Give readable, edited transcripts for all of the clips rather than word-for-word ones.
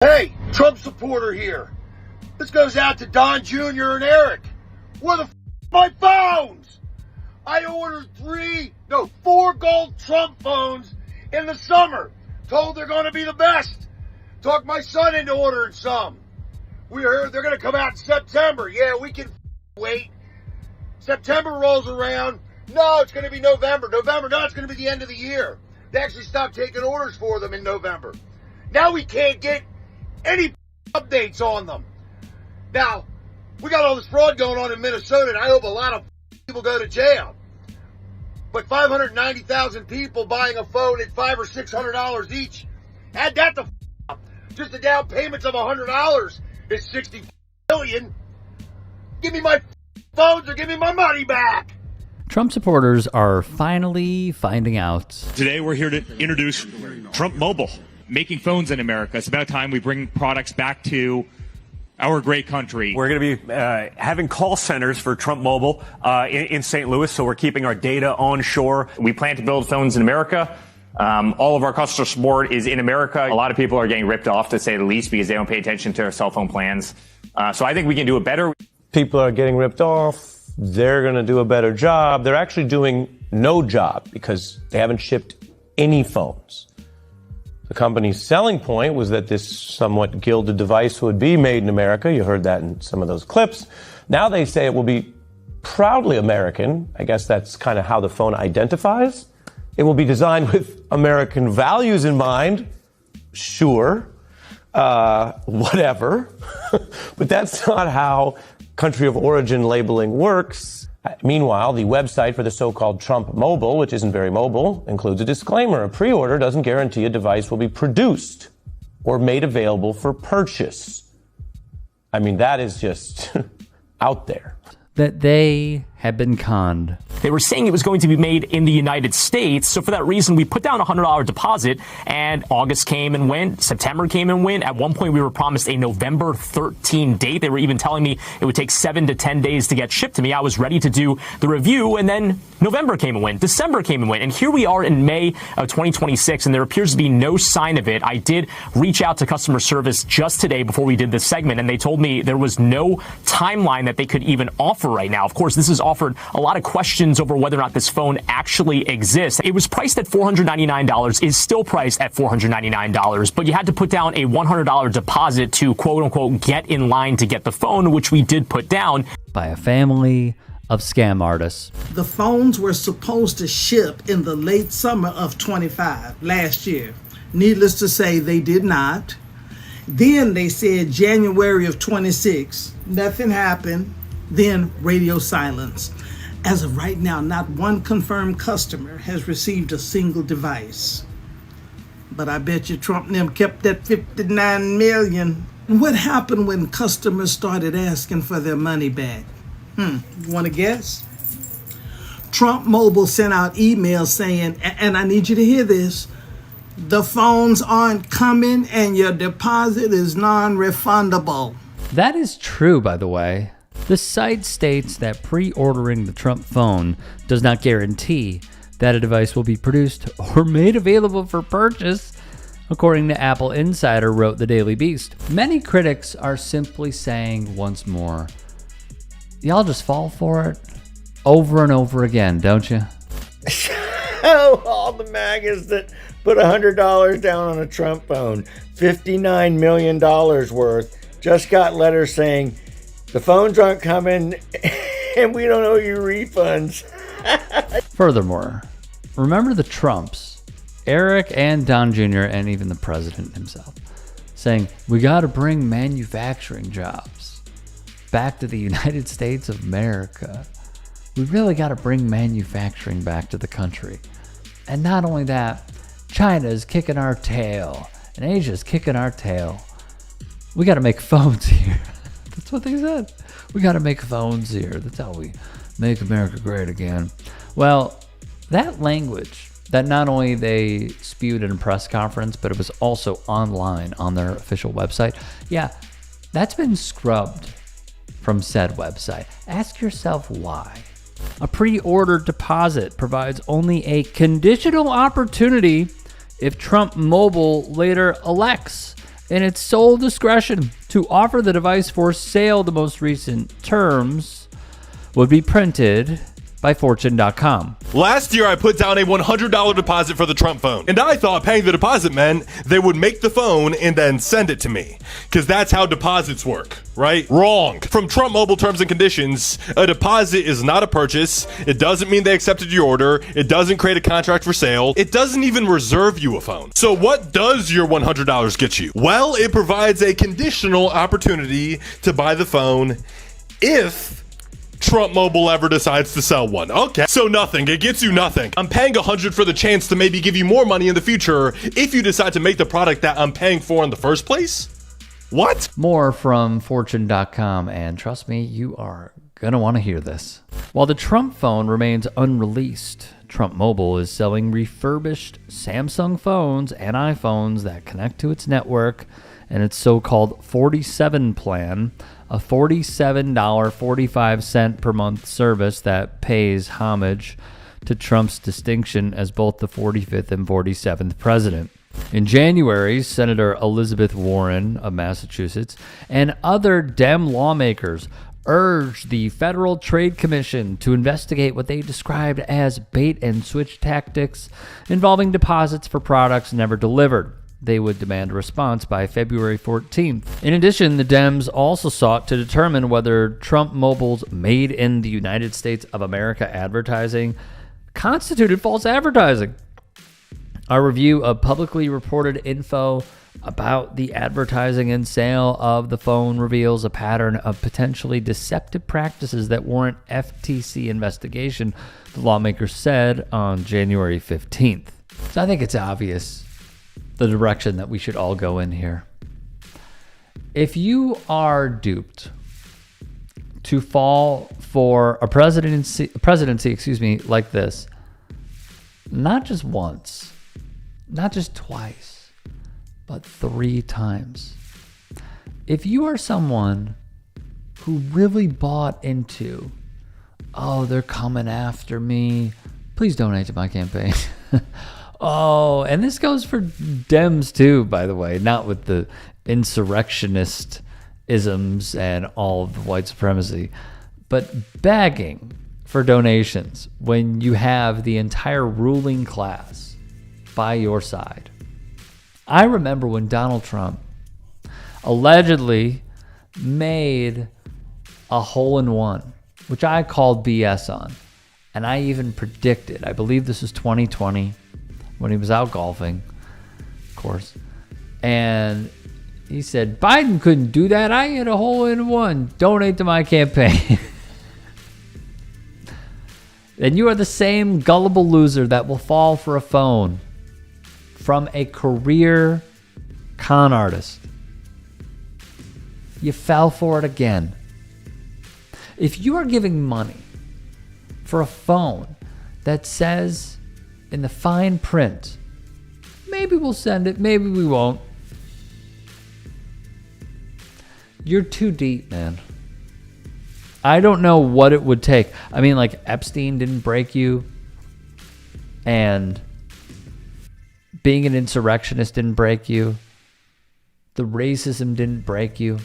Hey, Trump supporter here. This goes out to Don Jr. and Eric. Where the my phones? I ordered 4 gold Trump phones in the summer. Told they're going to be the best. Talked my son into ordering some. We heard they're going to come out in September. Yeah, we can wait. September rolls around. No, it's going to be November. No, it's going to be the end of the year. They actually stopped taking orders for them in November. Now we can't get any updates on them. Now, we got all this fraud going on in Minnesota, and I hope a lot of people go to jail. But 590,000 people buying a phone at $500 or $600 each. Add that to up. Just the down payments of $100 is $60 billion. Give me my phones or give me my money back. Trump supporters are finally finding out. Today we're here to introduce Trump Mobile, making phones in America. It's about time we bring products back to our great country. We're going to be having call centers for Trump Mobile in St. Louis, so we're keeping our data onshore. We plan to build phones in America. All of our customer support is in America. A lot of people are getting ripped off, to say the least, because they don't pay attention to their cell phone plans. So I think we can do it better. People are getting ripped off. They're going to do a better job. They're actually doing no job because they haven't shipped any phones. The company's selling point was that this somewhat gilded device would be made in America. You heard that in some of those clips. Now they say it will be proudly American. I guess that's kind of how the phone identifies. It will be designed with American values in mind. Sure. Whatever. But that's not how country of origin labeling works. Meanwhile, the website for the so-called Trump Mobile, which isn't very mobile, includes a disclaimer. A pre-order doesn't guarantee a device will be produced or made available for purchase. I mean, that is just out there. That they have been conned. They were saying it was going to be made in the United States. So for that reason, we put down a $100 deposit, and August came and went. September came and went. At one point, we were promised a November 13 date. They were even telling me it would take 7 to 10 days to get shipped to me. I was ready to do the review, and then November came and went. December came and went. And here we are in May of 2026, and there appears to be no sign of it. I did reach out to customer service just today before we did this segment, and they told me there was no timeline that they could even offer right now. Of course, this has offered a lot of questions over whether or not this phone actually exists. It was priced at $499, is still priced at $499, but you had to put down a $100 deposit to quote unquote get in line to get the phone, which we did put down. By a family of scam artists. The phones were supposed to ship in the late summer of 25 last year. Needless to say, they did not. Then they said January of 26. Nothing happened. Then radio silence. As of right now, not one confirmed customer has received a single device. But I bet you Trump and them kept that $59 million. What happened when customers started asking for their money back? You want to guess? Trump Mobile sent out emails saying, and I need you to hear this, the phones aren't coming and your deposit is non-refundable. That is true, by the way. The site states that pre-ordering the Trump phone does not guarantee that a device will be produced or made available for purchase, according to Apple Insider, wrote the Daily Beast. Many critics are simply saying once more, y'all just fall for it over and over again, don't you? All the MAGAs that put $100 down on a Trump phone, $59 million worth, just got letters saying, the phones aren't coming, and we don't owe you refunds. Furthermore, remember the Trumps, Eric and Don Jr., and even the president himself, saying, we got to bring manufacturing jobs back to the United States of America. We really got to bring manufacturing back to the country. And not only that, China is kicking our tail, and Asia is kicking our tail. We got to make phones here. That's what they said. We got to make phones here. That's how we make America great again. Well, that language that not only they spewed in a press conference, but it was also online on their official website. Yeah, that's been scrubbed from said website. Ask yourself why. A pre-order deposit provides only a conditional opportunity if Trump Mobile later elects in its sole discretion to offer the device for sale. The most recent terms would be printed by Fortune.com. Last year, I put down a $100 deposit for the Trump phone, and I thought paying the deposit meant they would make the phone and then send it to me, because that's how deposits work, right? Wrong. From Trump Mobile terms and conditions, a deposit is not a purchase. It doesn't mean they accepted your order. It doesn't create a contract for sale. It doesn't even reserve you a phone. So what does your $100 get you? Well, it provides a conditional opportunity to buy the phone if Trump Mobile ever decides to sell one. Okay, so nothing. It gets you nothing. I'm paying $100 for the chance to maybe give you more money in the future if you decide to make the product that I'm paying for in the first place? What? More from Fortune.com, and trust me, you are gonna want to hear this. While the Trump phone remains unreleased, Trump Mobile is selling refurbished Samsung phones and iPhones that connect to its network and its so-called 47 plan, a $47.45 per month service that pays homage to Trump's distinction as both the 45th and 47th president. In January, Senator Elizabeth Warren of Massachusetts and other Dem lawmakers urged the Federal Trade Commission to investigate what they described as bait-and-switch tactics involving deposits for products never delivered. They would demand a response by February 14th. In addition, the Dems also sought to determine whether Trump Mobile's Made in the United States of America advertising constituted false advertising. Our review of publicly reported info about the advertising and sale of the phone reveals a pattern of potentially deceptive practices that warrant FTC investigation, the lawmakers said on January 15th. So I think it's obvious the direction that we should all go in here. If you are duped to fall for a presidency, like this, not just once, not just twice, but 3 times. If you are someone who really bought into, oh, they're coming after me, please donate to my campaign. Oh, and this goes for Dems too, by the way, not with the insurrectionist isms and all of the white supremacy, but begging for donations when you have the entire ruling class by your side. I remember when Donald Trump allegedly made a hole-in-one, which I called BS on, and I even predicted, I believe this was 2020, when he was out golfing, of course. And he said, Biden couldn't do that. I hit a hole-in-one. Donate to my campaign. And you are the same gullible loser that will fall for a phone from a career con artist. You fell for it again. If you are giving money for a phone that says in the fine print, maybe we'll send it, maybe we won't, you're too deep, man. I don't know what it would take. I mean, like, Epstein didn't break you, and being an insurrectionist didn't break you. The racism didn't break you.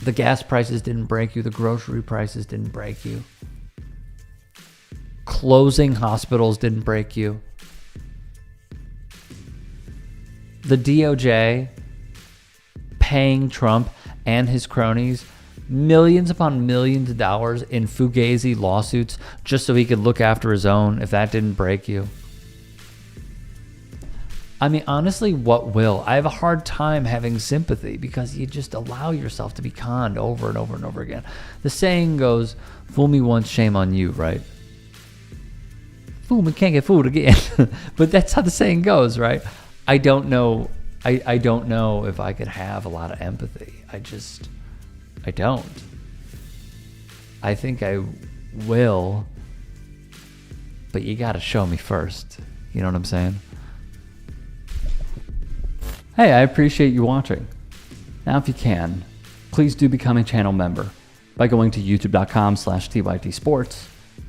The gas prices didn't break you. The grocery prices didn't break you. Closing hospitals didn't break you. The DOJ paying Trump and his cronies millions upon millions of dollars in fugazi lawsuits just so he could look after his own, if that didn't break you. I mean, honestly, what will? I have a hard time having sympathy because you just allow yourself to be conned over and over and over again. The saying goes, fool me once, shame on you, right? Fool me, can't get fooled again. But that's how the saying goes, right? I don't know. I don't know if I could have a lot of empathy. I don't. I think I will, but you got to show me first. You know what I'm saying? Hey, I appreciate you watching. Now, if you can, please do become a channel member by going to youtube.com/TYTsports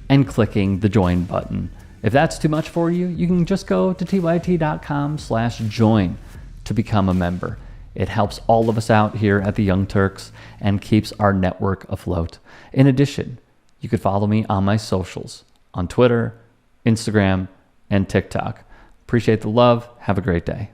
and clicking the join button. If that's too much for you, you can just go to tyt.com/join to become a member. It helps all of us out here at the Young Turks and keeps our network afloat. In addition, you could follow me on my socials on Twitter, Instagram, and TikTok. Appreciate the love. Have a great day.